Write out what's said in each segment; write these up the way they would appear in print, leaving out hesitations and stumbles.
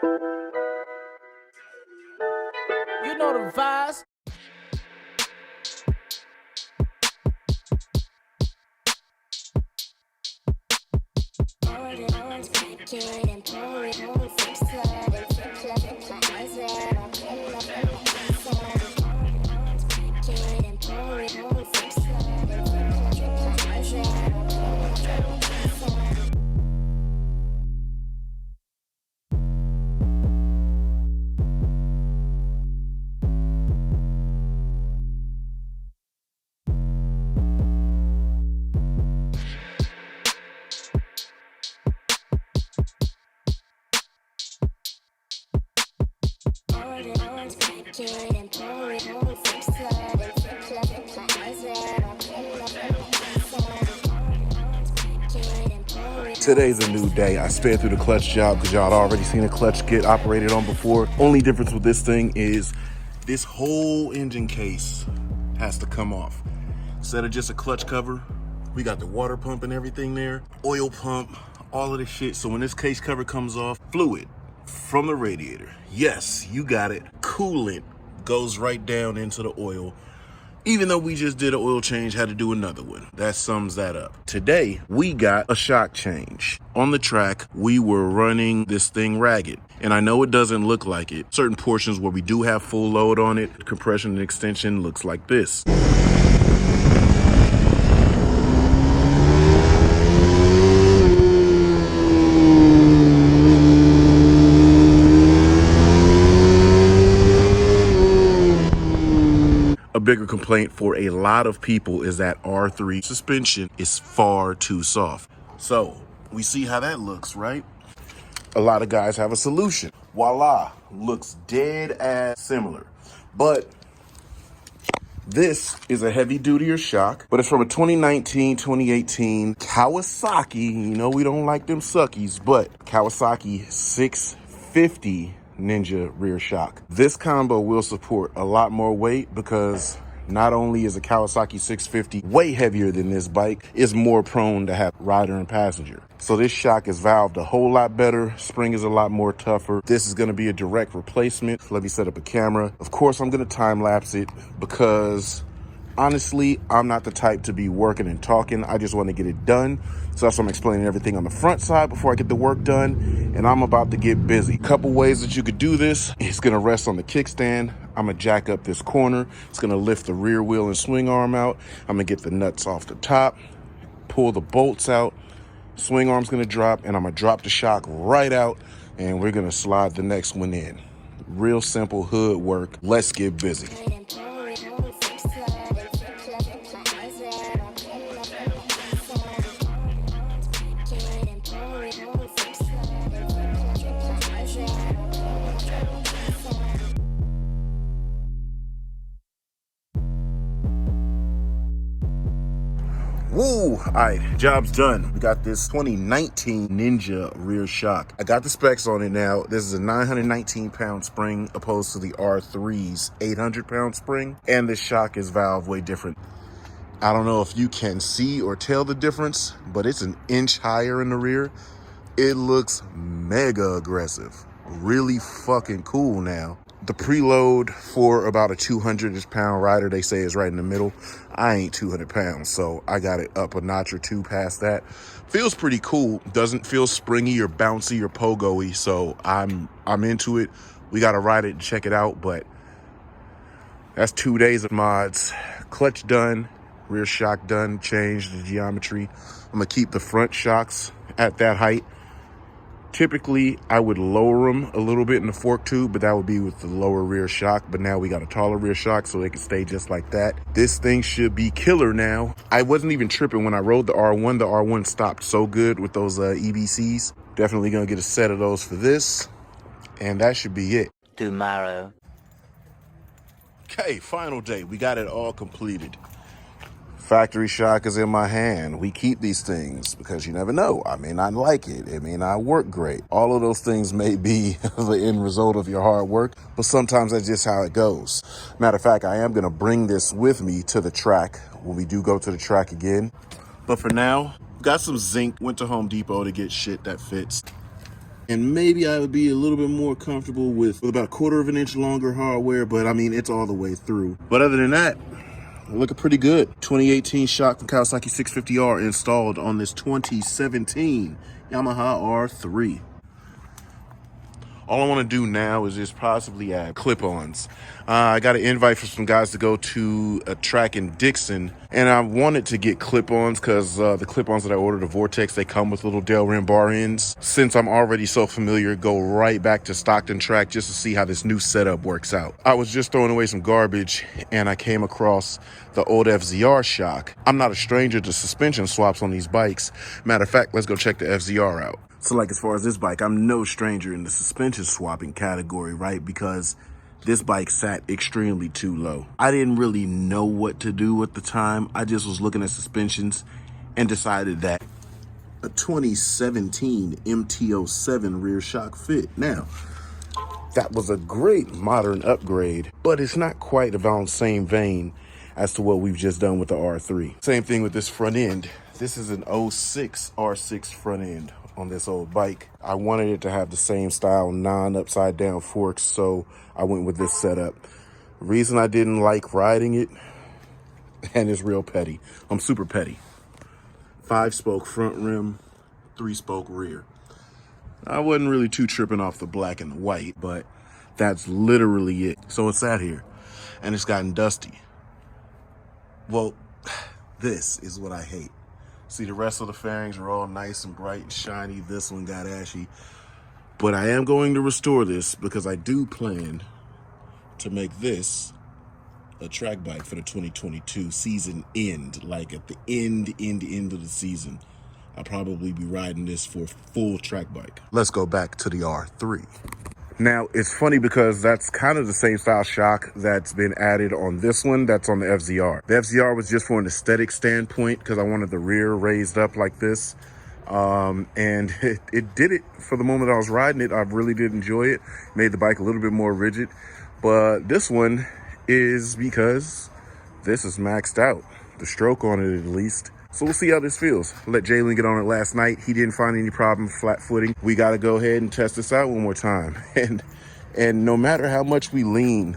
You know the vibes. Today's a new day. I sped through the clutch job because y'all already seen a clutch get operated on before. Only difference with this thing is this whole engine case has to come off. Instead of just a clutch cover, we got the water pump and everything there, oil pump, all of this shit. So when this case cover comes off, fluid from the radiator, yes, you got it, coolant goes right down into the oil. Even though we just did an oil change, had to do another one. That sums that up. Today, we got a shock change. On the track, we were running this thing ragged. And I know it doesn't look like it. Certain portions where we do have full load on it, compression and extension looks like this. A bigger complaint for a lot of people is that R3 suspension is far too soft. So we see how that looks, right? A lot of guys have a solution. Voila, looks dead ass similar. But this is a heavy dutier shock, but it's from a 2019, 2018 Kawasaki. You know we don't like them suckies, but Kawasaki 650 Ninja rear shock. This combo will support a lot more weight because not only is a Kawasaki 650 way heavier than this bike, it's more prone to have rider and passenger. So this shock is valved a whole lot better. Spring is a lot more tougher. This is going to be a direct replacement. Let me set up a camera. Of course, I'm going to time lapse it because honestly, I'm not the type to be working and talking. I just want to get it done. So that's why I'm explaining everything on the front side before I get the work done. And I'm about to get busy. Couple ways that you could do this. It's going to rest on the kickstand. I'm going to jack up this corner. It's going to lift the rear wheel and swing arm out. I'm going to get the nuts off the top, pull the bolts out. Swing arm's going to drop, and I'm going to drop the shock right out, and we're going to slide the next one in. Real simple hood work. Let's get busy. Woo! All right, job's done. We got this 2019 Ninja rear shock. I got the specs on it now. This is a 919-pound spring opposed to the R3's 800-pound spring. And this shock is valved way different. I don't know if you can see or tell the difference, but it's an inch higher in the rear. It looks mega aggressive. Really fucking cool now. The preload for about a 200-pound rider, they say, is right in the middle. I ain't 200 pounds, so I got it up a notch or two past that. Feels pretty cool. Doesn't feel springy or bouncy or pogo-y, so I'm into it. We got to ride it and check it out, but that's 2 days of mods. Clutch done, rear shock done, changed the geometry. I'm going to keep the front shocks at that height. Typically, I would lower them a little bit in the fork tube, but that would be with the lower rear shock. But now we got a taller rear shock, so they can stay just like that. This thing should be killer now. I wasn't even tripping when I rode the R1. The R1 stopped so good with those EBCs. Definitely going to get a set of those for this. And that should be it. Tomorrow. Okay, final day. We got it all completed. Factory shock is in my hand. We keep these things because you never know. I may not like it. It may not work great. All of those things may be the end result of your hard work, but sometimes that's just how it goes. Matter of fact, I am going to bring this with me to the track when we do go to the track again. But for now, got some zinc. Went to Home Depot to get shit that fits. And maybe I would be a little bit more comfortable with about a 1/4 of an inch longer hardware, but I mean, it's all the way through. But other than that, looking pretty good. 2018 shock from Kawasaki 650R installed on this 2017 Yamaha R3. All I want to do now is just possibly add clip-ons. I got an invite for some guys to go to a track in Dixon, and I wanted to get clip-ons because the clip-ons that I ordered, the Vortex, they come with little Delrin bar ends. Since I'm already so familiar, go right back to Stockton track just to see how this new setup works out. I was just throwing away some garbage, and I came across the old FZR shock. I'm not a stranger to suspension swaps on these bikes. Matter of fact, let's go check the FZR out. So like as far as this bike, I'm no stranger in the suspension swapping category, right? Because this bike sat extremely too low. I didn't really know what to do at the time. I just was looking at suspensions and decided that a 2017 MT-07 rear shock fit. Now, that was a great modern upgrade, but it's not quite around the same vein as to what we've just done with the R3. Same thing with this front end. This is an 06 R6 front end on this old bike. I wanted it to have the same style, non-upside down forks, so I went with this setup. The reason I didn't like riding it, and it's real petty. I'm super petty. 5-spoke front rim, 3-spoke rear. I wasn't really too tripping off the black and the white, but that's literally it. So it's sat here, and it's gotten dusty. Well, this is what I hate. See, the rest of the fairings are all nice and bright and shiny. This one got ashy. But I am going to restore this because I do plan to make this a track bike for the 2022 season end. Like at the end of the season, I'll probably be riding this for a full track bike. Let's go back to the R3. Now, it's funny because that's kind of the same style shock that's been added on this one that's on the FZR. The FZR was just for an aesthetic standpoint because I wanted the rear raised up like this. And it did it for the moment I was riding it. I really did enjoy it. Made the bike a little bit more rigid. But this one is because this is maxed out. The stroke on it at least. So we'll see how this feels. Let Jalen get on it last night. He didn't find any problem flat footing. We got to go ahead and test this out one more time. And no matter how much we lean,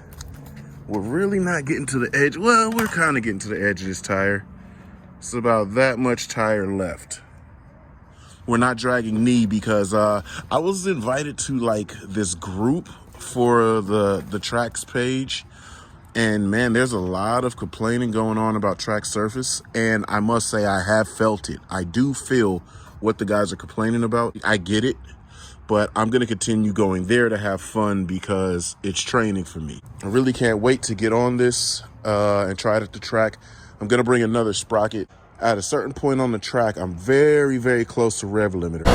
we're really not getting to the edge. Well, we're kind of getting to the edge of this tire. It's about that much tire left. We're not dragging knee because I was invited to like this group for the tracks page. And man, there's a lot of complaining going on about track surface. And I must say, I have felt it. I do feel what the guys are complaining about. I get it, but I'm going to continue going there to have fun because it's training for me. I really can't wait to get on this and try it at the track. I'm going to bring another sprocket. At a certain point on the track, I'm very, very close to rev limiter.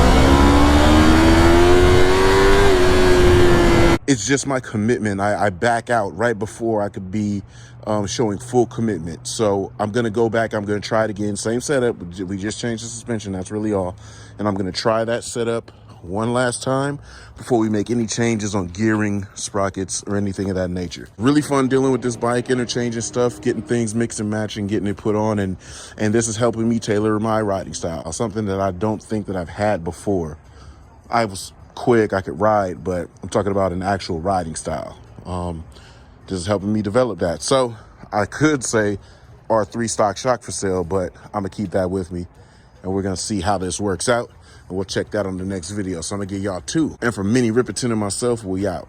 It's just my commitment. I back out right before I could be showing full commitment. So I'm going to go back. I'm going to try it again. Same setup. We just changed the suspension. That's really all. And I'm going to try that setup one last time before we make any changes on gearing, sprockets, or anything of that nature. Really fun dealing with this bike, interchanging stuff, getting things mixed and matching, getting it put on. And this is helping me tailor my riding style, something that I don't think that I've had before. I was quick, I could ride, but I'm talking about an actual riding style. This is helping me develop that. So I could say R3 stock shock for sale, but I'm gonna keep that with me and we're gonna see how this works out, and we'll check that on the next video. So I'm gonna give y'all two. And for Mini Ripperton and myself, we out.